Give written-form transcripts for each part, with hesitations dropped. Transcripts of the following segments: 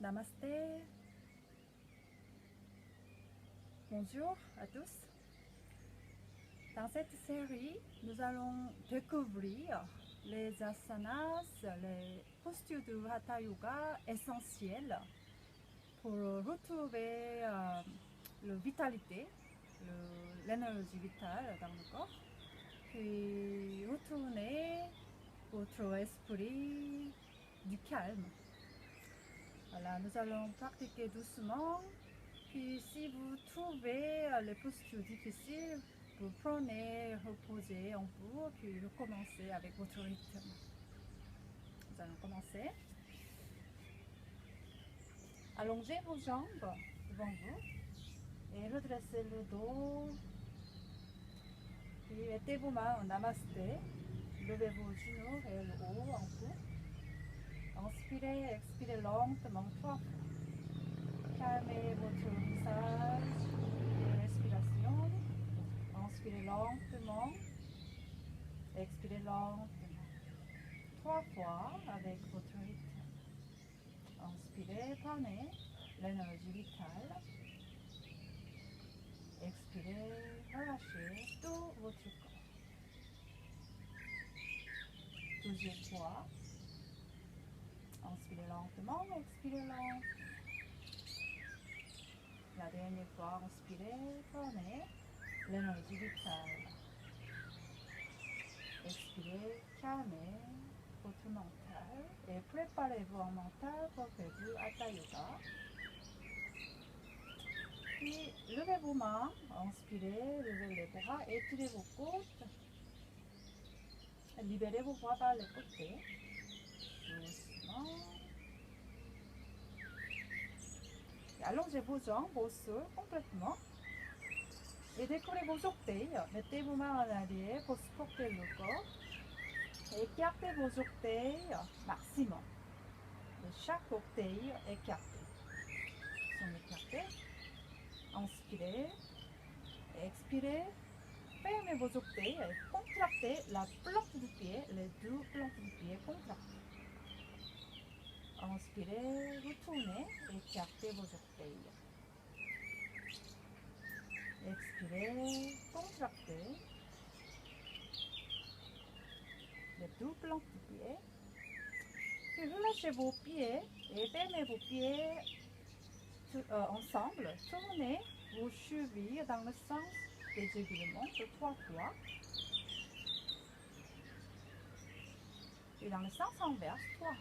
Namasté. Bonjour à tous. Dans cette série, nous allons découvrir les asanas, les postures du Hatha Yoga essentielles pour retrouver la vitalité, l'énergie vitale dans le corps, puis retourner votre esprit du calme. Voilà, nous allons pratiquer doucement. Puis si vous trouvez les postures difficiles, vous prenez, reposez un peu, puis recommencez avec votre rythme. Nous allons commencer. Allongez vos jambes devant vous et redressez le dos. Puis mettez vos mains en namasté. Levez vos genoux vers le haut un peu. Inspirez, expirez lentement 3 fois. Calmez votre visage et respiration. Inspirez lentement. Expirez lentement. 3 fois avec votre rythme. Inspirez par nez, l'énergie vitale. Expirez, relâchez tout votre corps. Deuxième fois. Inspirez lentement, expirez lentement. La dernière fois, inspirez par nez, l'énergie vitale. Expirez, calmez votre mental et préparez-vous en mental pour faire du Hatha Yoga. Puis levez vos mains, inspirez, levez les bras, étirez vos côtes, libérez vos bras par les côtés, doucement. Et allongez vos jambes au sol complètement et décollez vos orteils, mettez vos mains en arrière pour supporter le corps. Écartez vos orteils maximum. Et chaque orteil écarté. Ils sont écartés. Inspirez. Expirez. Fermez vos orteils et contractez la plante du pied, les deux plantes du pied contractées. Inspirez, retournez, écartez vos orteils. Expirez, contractez les deux plantes du pied. Puis relâchez vos pieds et fermez vos pieds ensemble. Tournez vos chevilles dans le sens des aiguillements de 3 fois. Et dans le sens inverse, 3 fois.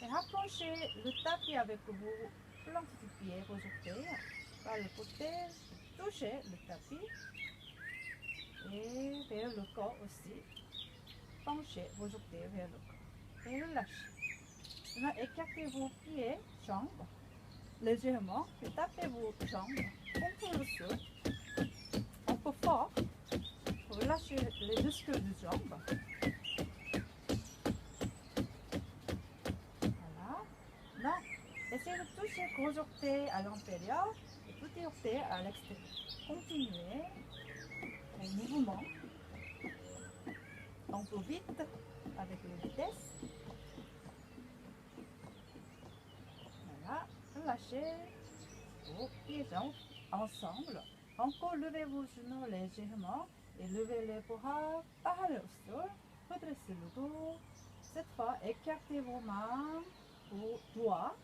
Et rapprochez le tapis avec vos plantes du pied, vos orteils. Par le côté, touchez le tapis. Et vers le corps aussi. Penchez vos orteils vers le corps. Et relâchez. Maintenant, écartez vos pieds, jambes, légèrement. Puis tapez vos jambes contre le sol. Un peu fort. Relâchez les muscles des jambes. Voilà. Maintenant, essayez de toucher gros orteils à l'intérieur et petit orteil à l'extérieur. Continuez le mouvement. Un peu vite avec la vitesse. Voilà. Relâchez vos pieds jambes ensemble. Encore levez vos genoux légèrement et levez les bras parallèles au sol. Redressez le dos. Cette fois, écartez vos mains, vos doigts.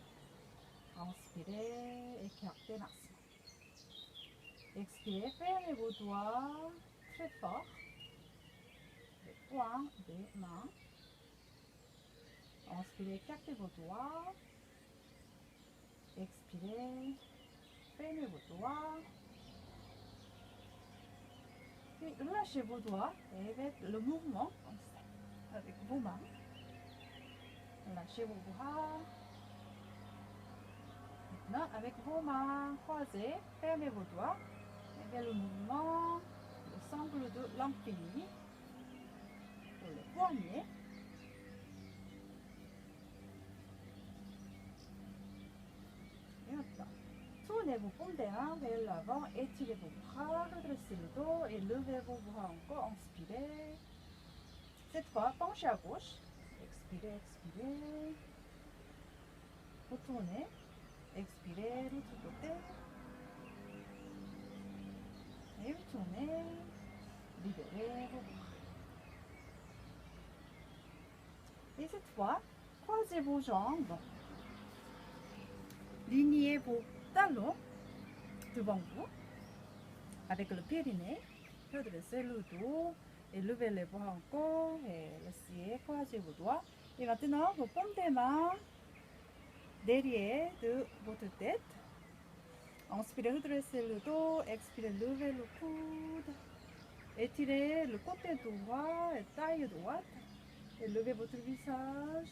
Inspirez, écartez maximum. Expirez, fermez vos doigts très fort. Les poings des mains. Inspirez, écartez vos doigts. Expirez, fermez vos doigts. Puis relâchez vos doigts et avec le mouvement comme ça, avec vos mains. Lâchez vos bras. Maintenant, avec vos mains croisées, fermez vos doigts. Et avec le mouvement, le sangle de l'infini pour les poignets. Et maintenant, tournez vos paumes des mains vers l'avant, étirez vos bras, redressez le dos et levez vos bras encore. Inspirez. Cette fois, penchez à gauche. Expirez, expirez. retournez, expirez, l'autre côté, et retournez, libérez vos bras. Et cette fois, croisez vos jambes, lignez vos talons devant vous, avec le périnée, redressez le dos, et levez les bras encore, et laissez croiser vos doigts. Et maintenant, vos paumes des mains derrière de votre tête. Inspirez, redressez le dos, expirez, levez le coude, étirez le côté droit et taille droite, et levez votre visage,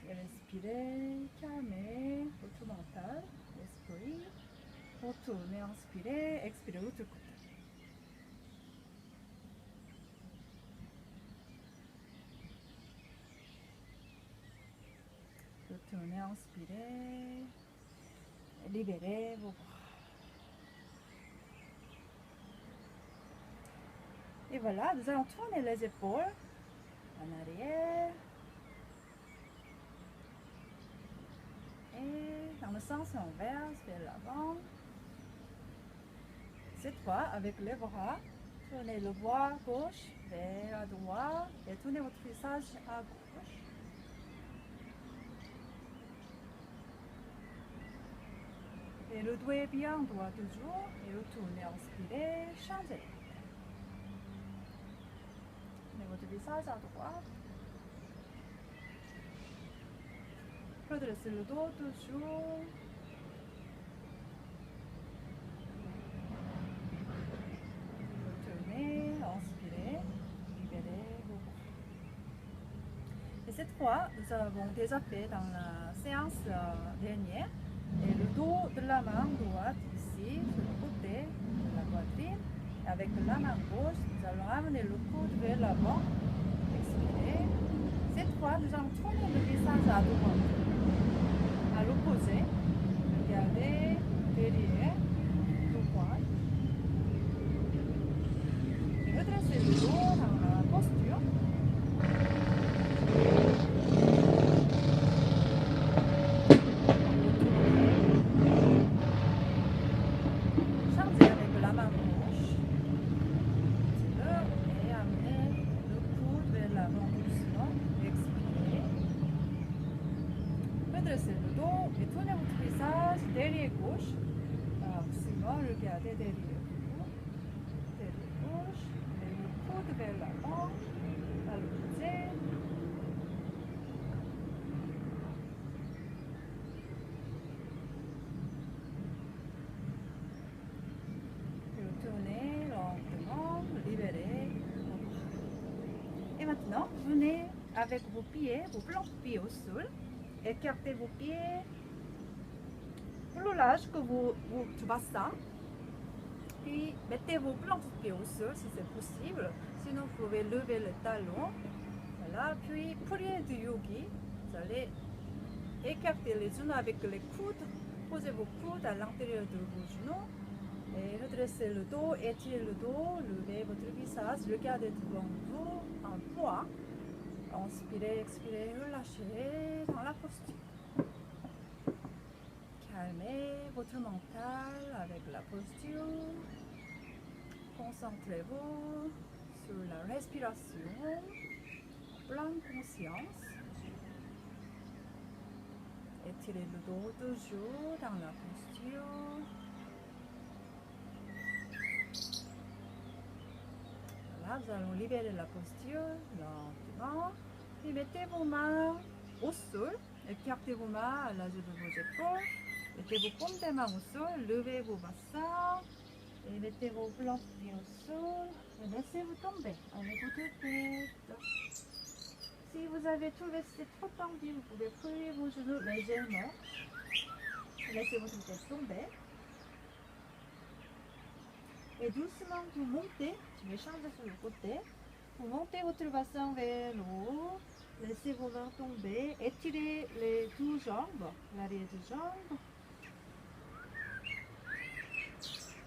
et respirez, calmez votre mental, l'esprit, retournez, inspirez, expirez, l'autre côté. Retournez, inspirez, libérez vos bras. Et voilà, nous allons tourner les épaules en arrière et dans le sens inverse vers l'avant. Cette fois, avec les bras, tournez le bras gauche vers droite et tournez votre visage à gauche. Et le dos est bien droit toujours. Et retournez, inspirez, changez. Tournez votre visage à droite. Redressez le dos toujours. Retournez, inspirez, libérez vos bras. Et cette fois, nous avons déjà fait dans la séance dernière. Et le dos de la main droite ici, sur le côté de la poitrine. Avec la main gauche, nous allons amener le coude vers l'avant. Expirez. Cette fois, nous allons tourner le visage à droite. À l'opposé. Regardez derrière, droite. Et redressez le dos dans la posture. Redressez le dos et tournez votre visage derrière gauche. Maximum, regardez derrière gauche. Et le coude vers l'avant, à l'opposé. Et retournez lentement, libérez vos bras. Et maintenant, venez avec vos pieds, vos plantes de pieds au sol. Écartez vos pieds plus large que votre bassin. Puis mettez vos plantes de pieds au sol si c'est possible. Sinon, vous pouvez lever les talons. Voilà. Puis, prière du yogi. Vous allez écarter les genoux avec les coudes. Posez vos coudes à l'intérieur de vos genoux. Et redressez le dos, étirez le dos, levez votre visage. Regardez devant vous en point. Inspirez, expirez, relâchez dans la posture. Calmez votre mental avec la posture. Concentrez-vous sur la respiration, pleine conscience. Étirez le dos toujours dans la posture. Voilà, nous allons libérer la posture lentement. Et mettez vos mains au sol. Écartez vos mains à l'âge de vos épaules. Mettez vos paumes des mains au sol. Levez vos bassins. Et mettez vos plantes de pieds au sol. Et laissez-vous tomber avec votre tête. Si vous avez trouvé que c'est trop tendu, vous pouvez plier vos genoux légèrement. Laissez votre tête tomber. Et doucement, vous montez. Je vais changer sur le côté. Vous montez votre bassin vers le haut. Laissez vos mains tomber. Étirez les deux jambes, l'arrière des jambes.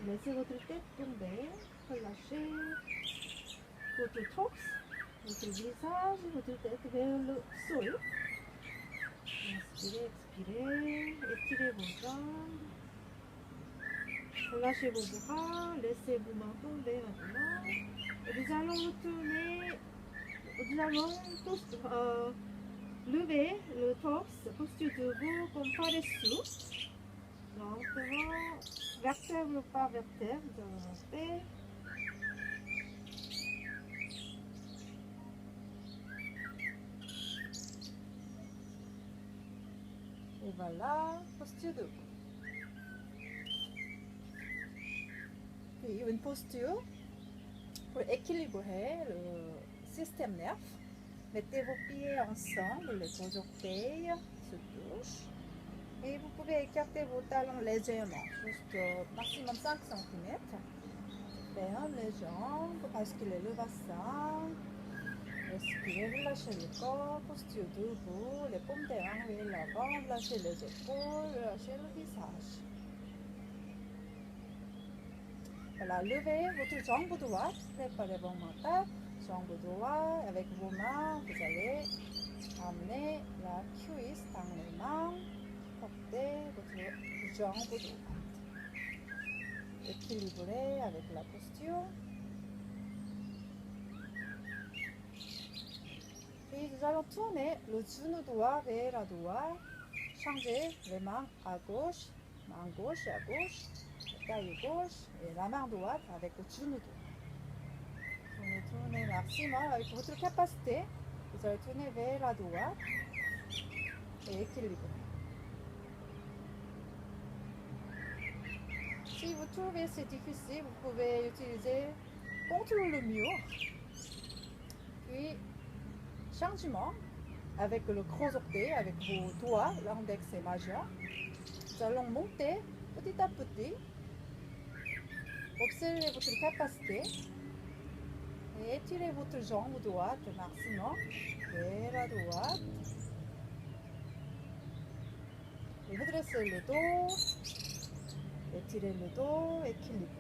Laissez votre tête tomber. Relâchez votre torse, votre visage, votre tête vers le sol. Expirez, étirez vos jambes. Relâchez vos bras, laissez vos mains tomber maintenant. Et nous allons retourner, nous allons lever le torse, posture debout comme par-dessous. Lentement, vertèbre par vertèbre, nous allons monter. Et voilà, posture debout. Puis une posture pour équilibrer le système nerveux. Mettez vos pieds ensemble, les gros orteils se touchent. Et vous pouvez écarter vos talons légèrement, juste maximum 5 cm. Ferme les jambes, basculez le bassin. Respirez, relâchez le corps, posture debout, les paumes des mains vers l'avant, relâchez les épaules, relâchez le visage. Voilà, levez votre jambe droite, préparez vos mains, jambe droite, avec vos mains, vous allez amener la cuisse dans les mains, portez votre jambe droite. Équilibrez avec la posture. Puis nous allons tourner le genou droit vers la droite, changer les mains à gauche, main gauche à gauche, taille gauche et la main droite avec le genou droit. Tournez maximum avec votre capacité. Vous allez tourner vers la droite et équilibrer. Si vous trouvez c'est difficile, vous pouvez utiliser contre le mur. Puis changement avec le gros orteil, avec vos doigts, l'index et majeur. Nous allons monter petit à petit. Observez votre capacité et étirez votre jambe droite maximum vers la droite. Et redressez le dos, étirez le dos, équilibrez.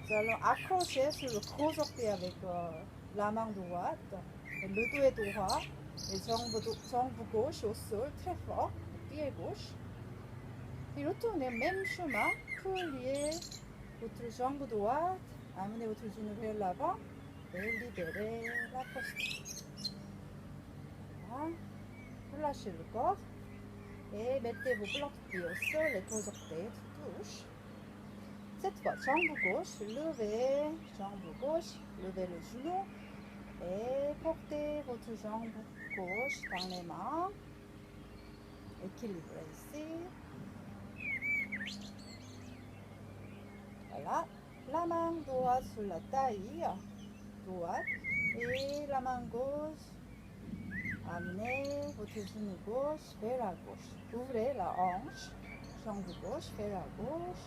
Nous allons accrocher sur le gros orteil avec la main droite, et le dos est droit, et jambe gauche au sol très fort, pied gauche. Puis retournez même chemin pour lier votre jambe droite, amenez votre genou vers l'avant et libérez la posture. Voilà. Relâchez le corps et mettez vos blocs de pied au sol, les gros orteils touchent. Cette fois, jambe gauche, levez le genou et portez votre jambe gauche dans les mains. Équilibrez ici. Voilà, la main droite sur la taille droite et la main gauche. Amenez votre genou gauche vers la gauche. Ouvrez la hanche, jambe gauche vers la gauche.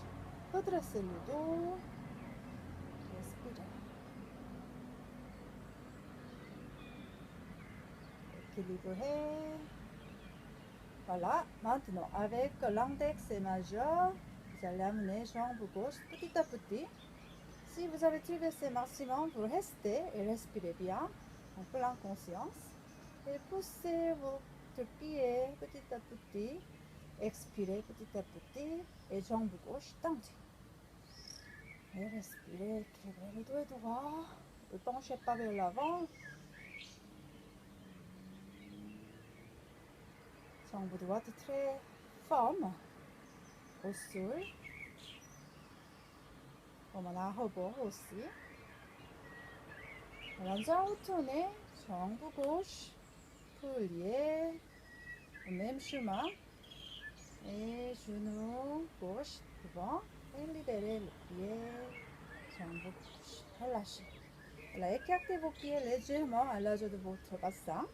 Redressez le dos. Respirez. Équilibrez. Voilà, maintenant avec l'index et majeur, vous allez amener jambe gauche petit à petit. Si vous avez trouvé ce maximum, vous restez et respirez bien en pleine conscience. Et poussez votre pied petit à petit. Expirez petit à petit et jambe gauche tendue. Et respirez, équilibrez le dos est droit. Ne penchez pas vers l'avant. Jambe droite très ferme au sol. Comme un rebord aussi. Voilà, retournez, jambe gauche, poulier, le même chemin. Et genou gauche devant et libérez le pied, jambe gauche. Relâchez. Voilà, écartez vos pieds légèrement à l'âge de votre bassin.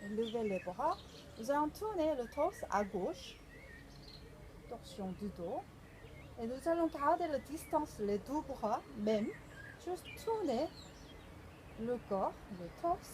Et levez les bras. Nous allons tourner le torse à gauche. Torsion du dos. Et nous allons garder la distance, les deux bras même. Juste tourner le corps, le torse